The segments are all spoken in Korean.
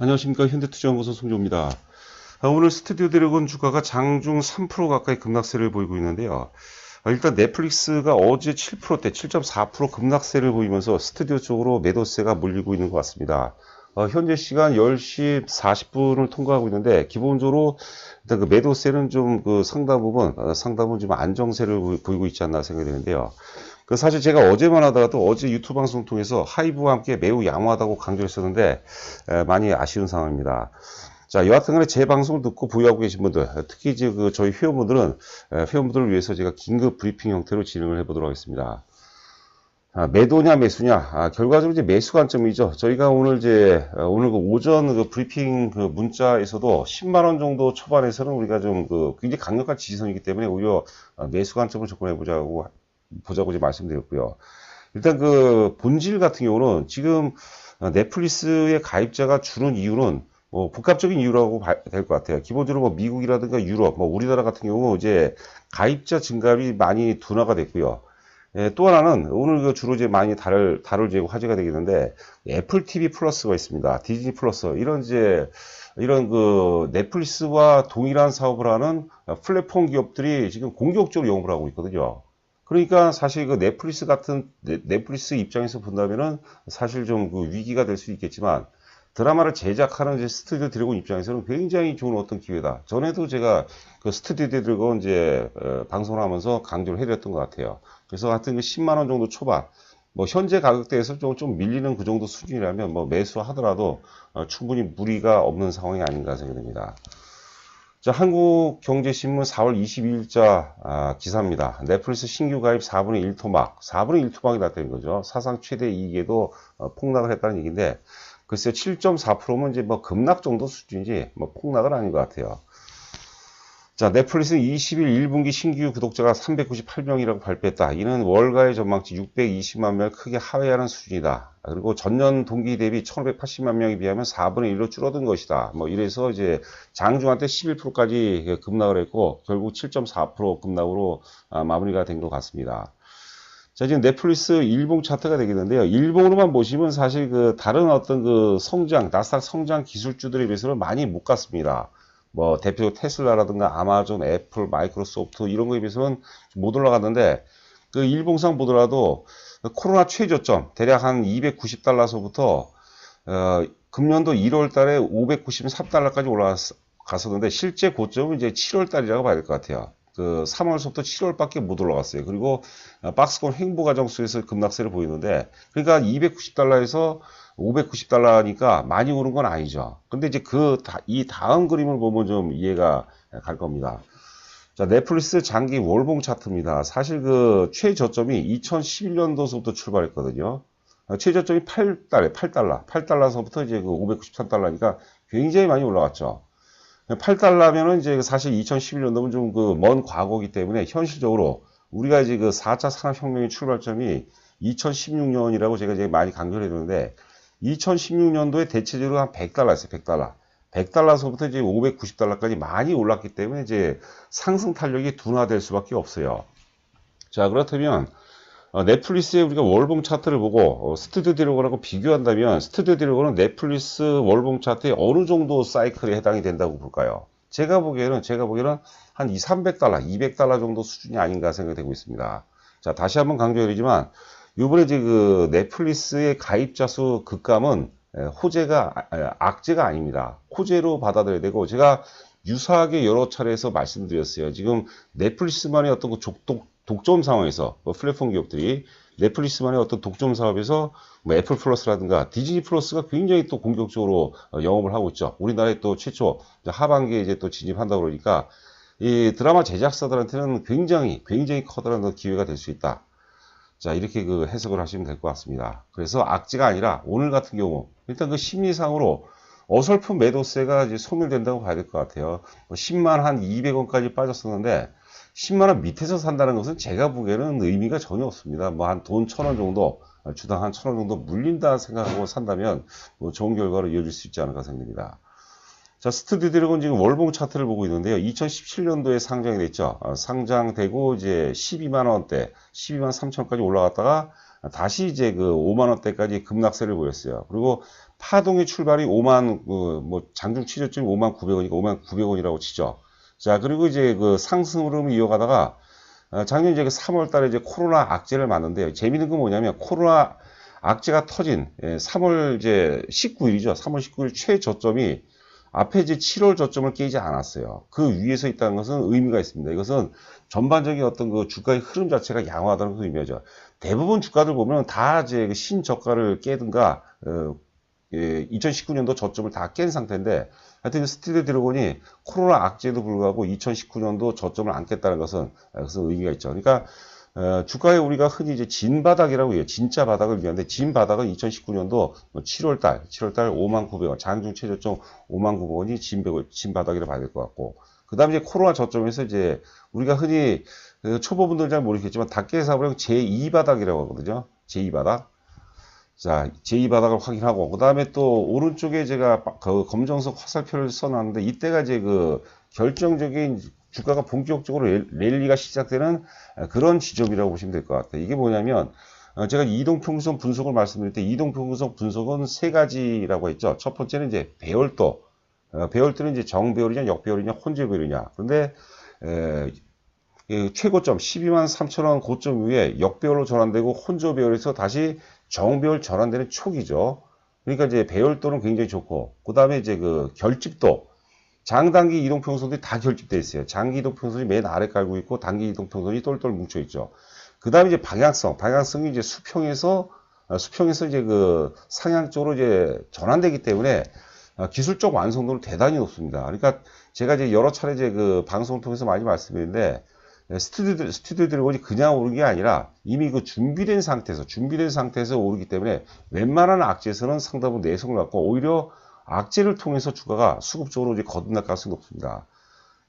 안녕하십니까. 현대투자연구소 송조입니다. 오늘 스튜디오 드래곤 주가가 장중 3% 가까이 급락세를 보이고 있는데요. 일단 넷플릭스가 어제 7%대 7.4% 급락세를 보이면서 스튜디오 쪽으로 매도세가 몰리고 있는 것 같습니다. 현재 시간 10시 40분을 통과하고 있는데 기본적으로 일단 그 매도세는 좀 그 상당 부분 좀 안정세를 보이고 있지 않나 생각이 되는데요. 그 사실 제가 어제만 하더라도 어제 유튜브 방송 통해서 하이브와 함께 매우 양호하다고 강조했었는데 많이 아쉬운 상황입니다. 자, 여하튼간에 제 방송을 듣고 보유하고 계신 분들, 특히 이제 그 저희 회원분들을 위해서 제가 긴급 브리핑 형태로 진행을 해보도록 하겠습니다. 매도냐 매수냐, 결과적으로 이제 매수 관점이죠. 저희가 오늘 오늘 그 오전 그 브리핑 그 문자에서도 10만원 정도 초반에서는 우리가 좀 굉장히 강력한 지지선이기 때문에 오히려 매수 관점을 접근해보자고 이제 말씀드렸고요. 일단 그 본질 같은 경우는 지금 넷플릭스의 가입자가 주는 이유는 복합적인 이유라고 봐야 될 것 같아요. 기본적으로 미국이라든가 유럽, 우리나라 같은 경우 이제 가입자 증가율이 많이 둔화가 됐고요. 또 하나는 오늘 주로 이제 많이 다룰 화제가 되겠는데 애플 TV 플러스가 있습니다. 디즈니 플러스 이런 그 넷플릭스와 동일한 사업을 하는 플랫폼 기업들이 지금 공격적으로 영업을 하고 있거든요. 그러니까 사실 그 넷플릭스 입장에서 본다면은 사실 좀 위기가 될 수 있겠지만 드라마를 제작하는 이제 스튜디오 드래곤 입장에서는 굉장히 좋은 어떤 기회다. 전에도 제가 그 스튜디오 드래곤 방송을 하면서 강조를 해드렸던 것 같아요. 그래서 하여튼 10만원 정도 초반, 현재 가격대에서 좀 밀리는 그 정도 수준이라면 매수하더라도 충분히 무리가 없는 상황이 아닌가 생각됩니다. 자, 한국경제신문 4월 22일자 기사입니다. 넷플릭스 신규 가입 4분의 1 토막, 4분의 1 토막이 났다는 거죠. 사상 최대 이익에도 폭락을 했다는 얘기인데, 글쎄요, 7.4%면 이제 급락 정도 수준이지, 폭락은 아닌 것 같아요. 자, 넷플릭스는 20일 1분기 신규 구독자가 398명이라고 발표했다. 이는 월가의 전망치 620만 명을 크게 하회하는 수준이다. 그리고 전년 동기 대비 1580만 명에 비하면 4분의 1로 줄어든 것이다. 이래서 이제 장중한 때 11%까지 급락을 했고, 결국 7.4% 급락으로 마무리가 된 것 같습니다. 자, 지금 넷플릭스 일봉 차트가 되겠는데요. 일봉으로만 보시면 사실 다른 어떤 나스닥 성장 기술주들에 비해서는 많이 못 갔습니다. 대표 테슬라라든가 아마존, 애플, 마이크로소프트 이런 거에 비해서는 못 올라갔는데 그 일봉상 보더라도 코로나 최저점 대략 한 290달러서부터 금년도 1월 달에 593달러까지 올라갔었는데 실제 고점은 이제 7월 달이라고 봐야 될 것 같아요. 3월서부터 7월밖에 못 올라갔어요. 그리고 박스권 횡보 과정 속에서 급락세를 보이는데 그러니까 290달러에서 590달러니까 많이 오른 건 아니죠. 근데 이제 이 다음 그림을 보면 좀 이해가 갈 겁니다. 자, 넷플릭스 장기 월봉 차트입니다. 사실 최저점이 2011년도서부터 출발했거든요. 최저점이 8달러서부터 이제 593달러니까 굉장히 많이 올라갔죠. 8달러면은 이제 사실 2011년도면 좀 먼 과거이기 때문에 현실적으로 우리가 이제 4차 산업혁명의 출발점이 2016년이라고 제가 이제 많이 강조를 해줬는데 2016년도에 대체적으로 한 100달러였어요. 100달러. 100달러서부터 이제 590달러까지 많이 올랐기 때문에 이제 상승 탄력이 둔화될 수밖에 없어요. 자, 그렇다면 넷플릭스의 우리가 월봉 차트를 보고 스튜디오 드래곤하고 비교한다면 스튜디오 드래곤은 넷플릭스 월봉 차트에 어느 정도 사이클에 해당이 된다고 볼까요? 제가 보기에는 한 300달러, 200달러 정도 수준이 아닌가 생각되고 있습니다. 자, 다시 한번 강조드리지만 이번에 이제 넷플릭스의 가입자 수 급감은 악재가 아닙니다. 호재로 받아들여야 되고 제가 유사하게 여러 차례에서 말씀드렸어요. 지금 넷플릭스만의 어떤 독점 상황에서 플랫폼 기업들이 넷플릭스만의 어떤 독점 사업에서 애플 플러스라든가 디즈니 플러스가 굉장히 또 공격적으로 영업을 하고 있죠. 우리나라에 또 최초 하반기에 이제 또 진입한다 그러니까 이 드라마 제작사들한테는 굉장히 커다란 기회가 될 수 있다. 자, 이렇게 해석을 하시면 될 것 같습니다. 그래서 악재가 아니라 오늘 같은 경우 일단 심리상으로 어설픈 매도세가 이제 소멸된다고 봐야 될 것 같아요. 10만 한 200원까지 빠졌었는데 10만원 밑에서 산다는 것은 제가 보기에는 의미가 전혀 없습니다. 한 돈 1,000원 정도, 주당 한 1,000원 정도 물린다 생각하고 산다면 좋은 결과로 이어질 수 있지 않을까 생각됩니다. 자, 스튜디오 드래곤 지금 월봉 차트를 보고 있는데요. 2017년도에 상장이 됐죠. 상장되고 이제 12만원대, 12만 3천까지 올라갔다가 다시 이제 그 5만 원대까지 급락세를 보였어요. 그리고 파동의 출발이 5만 뭐 장중 취저점이 5만 900원이니까 5만 900원이라고 치죠. 자, 그리고 이제 그 상승 흐름을 이어가다가 작년 이제 그 3월 달에 이제 코로나 악재를 맞는데요. 재미있는 건 뭐냐면 코로나 악재가 터진 3월 이제 19일이죠. 3월 19일 최저점이 앞에 이제 7월 저점을 깨지 않았어요. 그 위에서 있다는 것은 의미가 있습니다. 이것은 전반적인 어떤 그 주가의 흐름 자체가 양호하다는 것을 의미하죠. 대부분 주가들 보면 다 이제 신저가를 깨든가 2019년도 저점을 다 깬 상태인데, 하여튼 스튜디오 드래곤이 코로나 악재에도 불구하고 2019년도 저점을 안 깼다는 것은 의미가 있죠. 그러니까 주가에 우리가 흔히 이제 진바닥이라고 해요. 진짜 바닥을 의미하는데, 진바닥은 2019년도 7월달 5만 900원, 장중 최저점 5만 900원이 진바닥이라고 봐야 될 것 같고, 그 다음에 이제 코로나 저점에서 이제 우리가 흔히 초보분들은 잘 모르겠지만 닭게사업을 제2바닥이라고 하거든요. 제2바닥. 자, 제2바닥을 확인하고, 그 다음에 또 오른쪽에 제가 그 검정색 화살표를 써놨는데, 이때가 이제 그 결정적인 주가가 본격적으로 랠리가 시작되는 그런 지점이라고 보시면 될 것 같아요. 이게 뭐냐면, 제가 이동평균선 분석을 말씀드릴 때, 이동평균선 분석은 세 가지라고 했죠. 첫 번째는 이제 배열도. 배열도는 이제 정배열이냐, 역배열이냐, 혼재배열이냐. 그런데, 최고점 12만 3천원 고점 위에 역배열로 전환되고 혼조배열에서 다시 정배열 전환되는 초기죠. 그러니까 이제 배열도는 굉장히 좋고, 그 다음에 이제 그 결집도, 장단기 이동평선들이 다 결집되어 있어요. 장기 이동평선이 맨 아래 깔고 있고, 단기 이동평선이 똘똘 뭉쳐 있죠. 그 다음에 이제 방향성이 이제 수평에서 이제 그 상향 쪽으로 이제 전환되기 때문에 기술적 완성도는 대단히 높습니다. 그러니까 제가 이제 여러 차례 이제 그 방송을 통해서 많이 말씀드렸는데, 스튜디오 드래곤이 그냥 오르는 게 아니라 이미 그 준비된 상태에서 오르기 때문에 웬만한 악재에서는 상당히 내성을 갖고 오히려 악재를 통해서 주가가 수급적으로 이제 거듭날 가능성이 높습니다.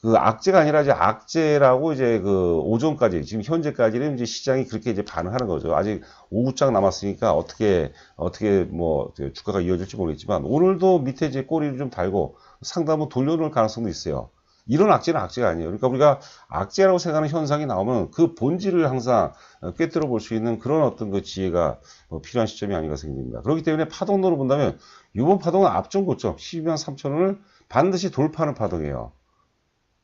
그 악재가 아니라 이제 악재라고 이제 그 오전까지 지금 현재까지는 이제 시장이 그렇게 이제 반응하는 거죠. 아직 오후장 남았으니까 어떻게 뭐 주가가 이어질지 모르겠지만 오늘도 밑에 이제 꼬리를 좀 달고 상당히 돌려놓을 가능성도 있어요. 이런 악재는 악재가 아니에요. 그러니까 우리가 악재라고 생각하는 현상이 나오면 그 본질을 항상 꿰뚫어 볼 수 있는 그런 어떤 그 지혜가 필요한 시점이 아닌가 생각됩니다. 그렇기 때문에 파동도로 본다면 이번 파동은 앞전 고점 12만 3천원을 반드시 돌파하는 파동이에요.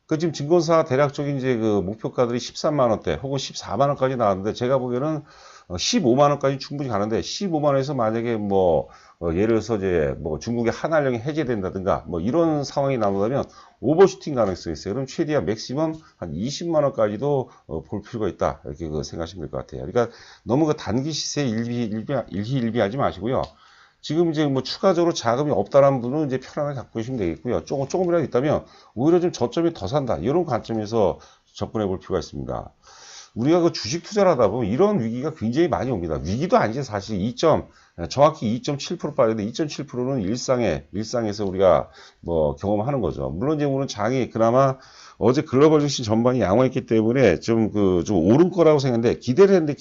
그 지금 증권사 대략적인 이제 그 목표가들이 13만 원대 혹은 14만 원까지 나왔는데, 제가 보기에는 15만 원까지 충분히 가는데, 15만 원에서 만약에 뭐 예를 들어서 이제 뭐 중국의 한한령이 해제된다든가 뭐 이런 상황이 나온다면 오버슈팅 가능성이 있어요. 그럼 최대한 맥시멈 한 20만 원까지도 볼 필요가 있다, 이렇게 생각하시면 될 것 같아요. 그러니까 너무 그 단기 시세에 일희일비하지 마시고요. 지금 이제 뭐 추가적으로 자금이 없다라는 분은 이제 편안하게 갖고 계시면 되겠고요. 조금이라도 있다면 오히려 좀 저점이 더 산다, 이런 관점에서 접근해 볼 필요가 있습니다. 우리가 그 주식 투자를 하다 보면 이런 위기가 굉장히 많이 옵니다. 위기도 아니지 사실. 정확히 2.7% 빠졌는데 2.7%는 일상에서 우리가 뭐 경험하는 거죠. 물론 이제 오늘 장이 그나마 어제 글로벌 증시 전반이 양호했기 때문에 좀 오른 거라고 생각했는데, 기대를 했는데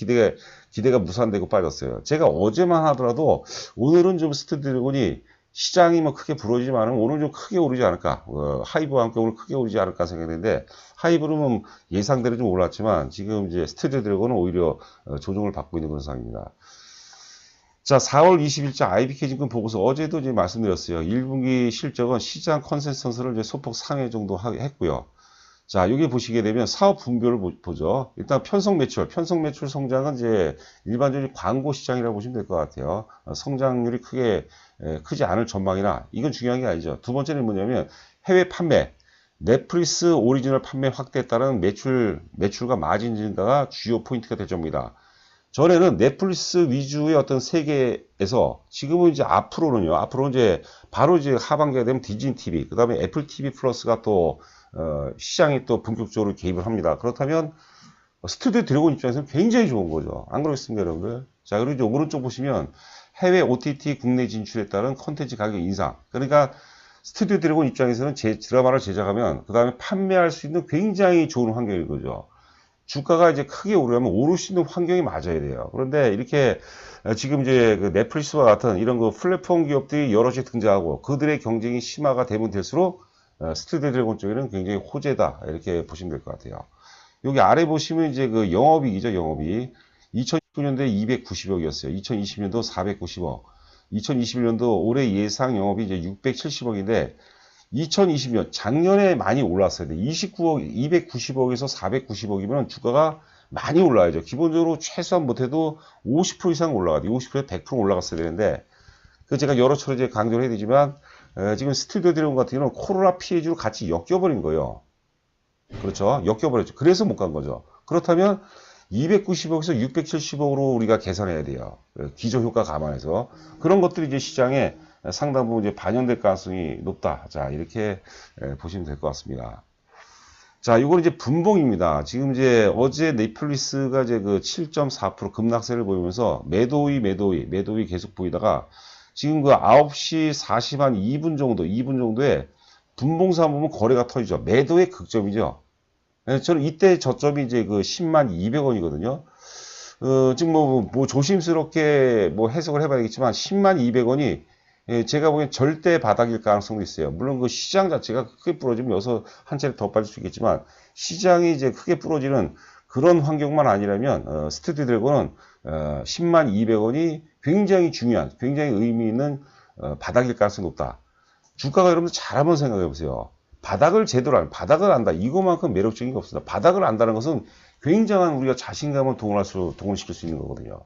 기대가 무산되고 빠졌어요. 제가 어제만 하더라도 오늘은 좀 스튜디오드래곤이 시장이 뭐 크게 부러지지만 오늘 좀 크게 오르지 않을까, 하이브와 함께 오늘 크게 오르지 않을까 생각했는데, 하이브는 예상대로 좀 올랐지만 지금 이제 스튜디오 드래곤은 오히려 조정을 받고 있는 그런 상황입니다. 자, 4월 20일자 IBK증권 보고서 어제도 이제 말씀드렸어요. 1분기 실적은 시장 컨센서스를 이제 소폭 상회 정도 했고요. 자, 여기 보시게 되면 사업 분별을 보죠. 일단 편성 매출 성장은 이제 일반적인 광고 시장이라고 보시면 될 것 같아요. 성장률이 크지 않을 전망이나, 이건 중요한 게 아니죠. 두 번째는 뭐냐면 해외 판매, 넷플릭스 오리지널 판매 확대에 따른 매출과 마진 증가가 주요 포인트가 될 겁니다. 전에는 넷플릭스 위주의 어떤 세계에서 지금은 이제 앞으로는 이제 바로 이제 하반기가 되면 디즈니 TV, 그 다음에 애플 TV 플러스가 또 시장이 또 본격적으로 개입을 합니다. 그렇다면 스튜디오 드래곤 입장에서는 굉장히 좋은 거죠. 안 그렇습니까, 여러분들? 자, 그리고 이제 오른쪽 보시면 해외 OTT 국내 진출에 따른 콘텐츠 가격 인상. 그러니까 스튜디오 드래곤 입장에서는 드라마를 제작하면 그 다음에 판매할 수 있는 굉장히 좋은 환경인 거죠. 주가가 이제 크게 오르려면 오를 수 있는 환경이 맞아야 돼요. 그런데 이렇게 지금 이제 그 넷플릭스와 같은 이런 그 플랫폼 기업들이 여럿이 등장하고 그들의 경쟁이 심화가 되면 될수록 스튜디오 드래곤 쪽에는 굉장히 호재다, 이렇게 보시면 될 것 같아요. 여기 아래 보시면 이제 그 영업이익이죠, 영업이익. 2019년도에 290억이었어요. 2020년도 490억. 2021년도 올해 예상 영업이 이제 670억인데 2020년 작년에 많이 올랐어요. 29억, 290억에서 490억이면 주가가 많이 올라야죠. 기본적으로 최소한 못해도 50% 이상 올라가야 돼요. 50%에 100% 올라갔어야 되는데 그 제가 여러 차례 이제 강조를 해야 되지만 지금 스튜디오 드래곤 같은 경우는 코로나 피해주로 같이 엮여버린 거예요. 그렇죠. 엮여버렸죠. 그래서 못 간 거죠. 그렇다면 290억에서 670억으로 우리가 계산해야 돼요. 기저효과 감안해서. 그런 것들이 이제 시장에 상당 부분 이제 반영될 가능성이 높다. 자, 이렇게 보시면 될 것 같습니다. 자, 이거는 이제 분봉입니다. 지금 이제 어제 넷플릭스가 이제 그 7.4% 급락세를 보이면서 매도위 계속 보이다가 지금 그 9시 40한 2분 정도에 분봉사 보면 거래가 터지죠. 매도의 극점이죠. 저는 이때 저점이 이제 그 10만 200원이거든요. 지금 뭐 조심스럽게 뭐 해석을 해봐야겠지만 10만 200원이 제가 보기엔 절대 바닥일 가능성도 있어요. 물론 그 시장 자체가 크게 부러지면 여기서 한 차례 더 빠질 수 있겠지만 시장이 이제 크게 부러지는 그런 환경만 아니라면 스튜디오 드래곤은 10만 200원이 굉장히 중요한, 굉장히 의미 있는 바닥일 가능성이 높다. 주가가 여러분들 잘 한번 생각해 보세요. 바닥을 바닥을 안다. 이거만큼 매력적인 게 없습니다. 바닥을 안다는 것은 굉장한 우리가 자신감을 동원시킬 수 있는 거거든요.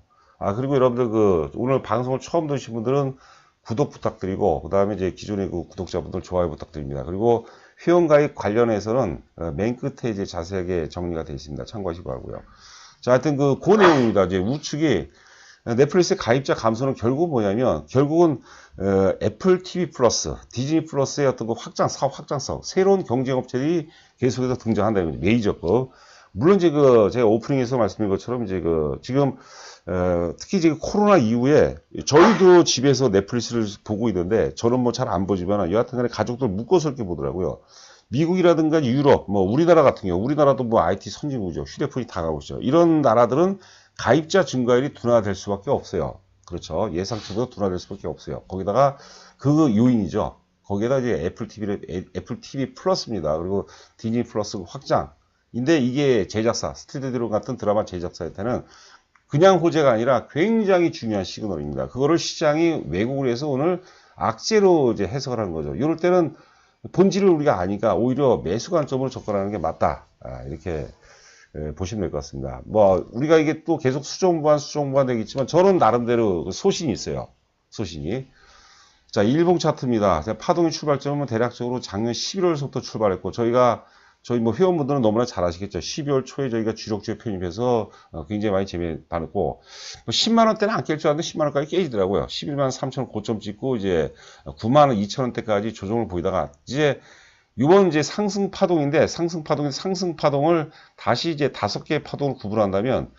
그리고 여러분들 오늘 방송을 처음 들으신 분들은 구독 부탁드리고, 그 다음에 이제 기존의 그 구독자분들 좋아요 부탁드립니다. 그리고 회원가입 관련해서는 맨 끝에 이제 자세하게 정리가 되어 있습니다. 참고하시기 바라고요. 자, 하여튼 그 내용입니다. 이제 우측이 넷플릭스 가입자 감소는 결국 뭐냐면, 결국은 애플 TV 플러스, 디즈니 플러스의 어떤 그 사업 확장성, 새로운 경쟁업체들이 계속해서 등장한다는 거죠. 메이저급. 물론 이제 제가 오프닝에서 말씀드린 것처럼 이제 지금 특히 이제 코로나 이후에 저희도 집에서 넷플릭스를 보고 있는데, 저는 뭐 잘 안 보지만 여하튼간에 가족들 묶어서 이렇게 보더라고요. 미국이라든가 유럽, 뭐 우리나라 같은 경우, 우리나라도 뭐 IT 선진국이죠. 휴대폰이 다 가고 있죠. 이런 나라들은 가입자 증가율이 둔화될 수밖에 없어요. 그렇죠. 예상치보다 둔화될 수밖에 없어요. 거기다가 그 요인이죠. 거기에다 이제 애플 TV 플러스입니다. 그리고 디즈니 플러스 확장인데, 이게 제작사, 스튜디오 드래곤 같은 드라마 제작사한테는 그냥 호재가 아니라 굉장히 중요한 시그널입니다. 그거를 시장이 왜곡을 해서 오늘 악재로 이제 해석을 하는 거죠. 이럴 때는 본질을 우리가 아니까 오히려 매수 관점으로 접근하는 게 맞다. 이렇게 보시면 될 것 같습니다. 뭐 우리가 이게 또 계속 수정부안 되겠지만, 저는 나름대로 소신이 있어요. 소신이. 자, 일봉 차트입니다. 파동의 출발점은 대략적으로 작년 11월부터 출발했고, 저희 뭐 회원분들은 너무나 잘 아시겠죠. 12월 초에 저희가 주력주에 편입해서 굉장히 많이 재미받았고, 뭐 10만원대는 안 깰 줄 알았는데 10만원까지 깨지더라고요. 11만 3천원 고점 찍고 이제 9만 2천원대까지 조정을 보이다가, 이제 이번 이제 상승 파동인데, 상승 파동을 다시 이제 5개의 파동을 구분한다면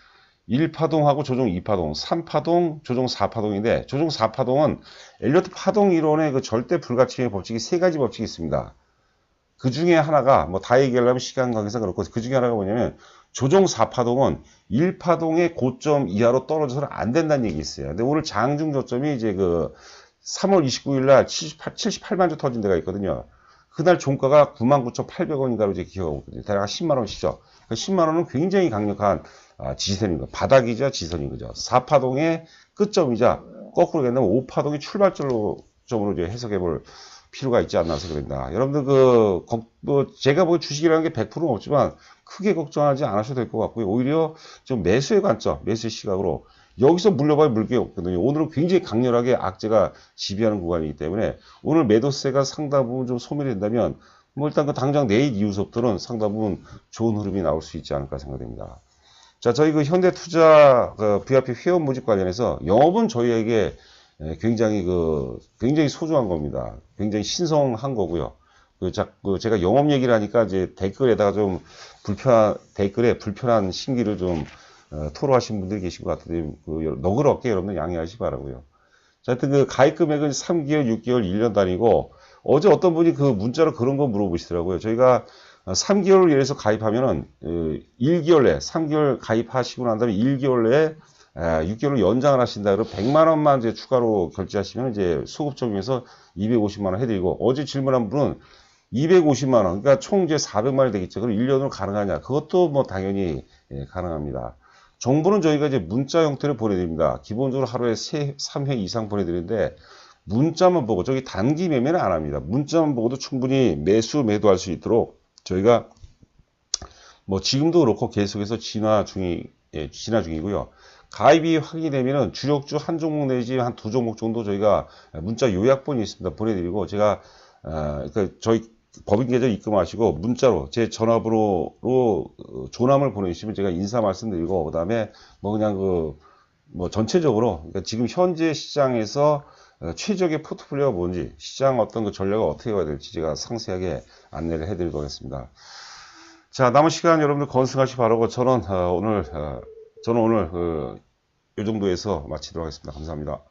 1파동하고 조정 2파동, 3파동, 조정 4파동인데, 조정 4파동은 엘리어트 파동 이론의 그 절대 불가침의 법칙이 3가지 법칙이 있습니다. 그 중에 하나가, 뭐 다 얘기하려면 시간 관계상 그렇고, 그 중에 하나가 뭐냐면, 조정 4파동은 1파동의 고점 이하로 떨어져서는 안 된다는 얘기 있어요. 근데 오늘 장중 저점이 이제 3월 29일 날 78만 주 터진 데가 있거든요. 그날 종가가 99,800원인가로 이제 기억하고 있거든요. 대략 10만원씩죠. 10만원은 굉장히 강력한 지선인 거죠. 바닥이자 지선인 거죠. 4파동의 끝점이자, 거꾸로 얘기하면 5파동의 출발점으로 이제 해석해 볼 필요가 있지 않나 해서 그런다. 여러분들 제가 보기 주식이라는 게 100%는 없지만 크게 걱정하지 않으셔도 될 것 같고요. 오히려 좀 매수의 관점, 매수의 시각으로 여기서 물려봐야 물게 없거든요. 오늘은 굉장히 강렬하게 악재가 지배하는 구간이기 때문에 오늘 매도세가 상당 부분 좀 소멸이 된다면, 뭐 일단 당장 내일 이후부터는 상당 부분 좋은 흐름이 나올 수 있지 않을까 생각됩니다. 자, 저희 현대투자 VIP 회원 모집 관련해서 영업은 저희에게 굉장히 소중한 겁니다. 굉장히 신성한 거고요. 제가 영업 얘기를 하니까 이제 댓글에다가 좀 댓글에 불편한 심기를 좀 토로하신 분들이 계신 것 같은데, 너그럽게 여러분들 양해하시기 바라고요. 자, 하여튼 가입 금액은 3개월, 6개월, 1년 단위고, 어제 어떤 분이 문자로 그런 거 물어보시더라고요. 저희가 3개월을 예해서 가입하면은 1개월 내에 3개월 가입하시고 난 다음에 1개월 내에 6개월을 연장을 하신다. 그러면 100만 원만 이제 추가로 결제하시면 이제 소급 적용해서 250만 원 해드리고, 어제 질문한 분은 250만 원, 그러니까 총 이제 400만 원이 되겠죠. 그럼 1년으로 가능하냐? 그것도 뭐 당연히 가능합니다. 정보는 저희가 이제 문자 형태로 보내드립니다. 기본적으로 하루에 3회 이상 보내드리는데, 문자만 보고, 저기 단기 매매는 안 합니다. 문자만 보고도 충분히 매수, 매도할 수 있도록 저희가 뭐 지금도 그렇고 계속해서 진화 중이고요. 가입이 확인이 되면은 주력주 한 종목 내지 한 두 종목 정도 저희가 문자 요약본이 있습니다. 보내드리고, 제가, 그러니까 저희 법인 계좌 입금하시고 문자로 제 전화번호로 조남을 보내주시면 제가 인사 말씀드리고, 그 다음에 뭐 그냥 뭐 전체적으로 그러니까 지금 현재 시장에서 최적의 포트폴리오가 뭔지, 시장 어떤 그 전략을 어떻게 가야 될지 제가 상세하게 안내를 해드리도록 하겠습니다. 자, 남은 시간 여러분들 건승하시 바라고 저는 오늘 요 정도에서 마치도록 하겠습니다. 감사합니다.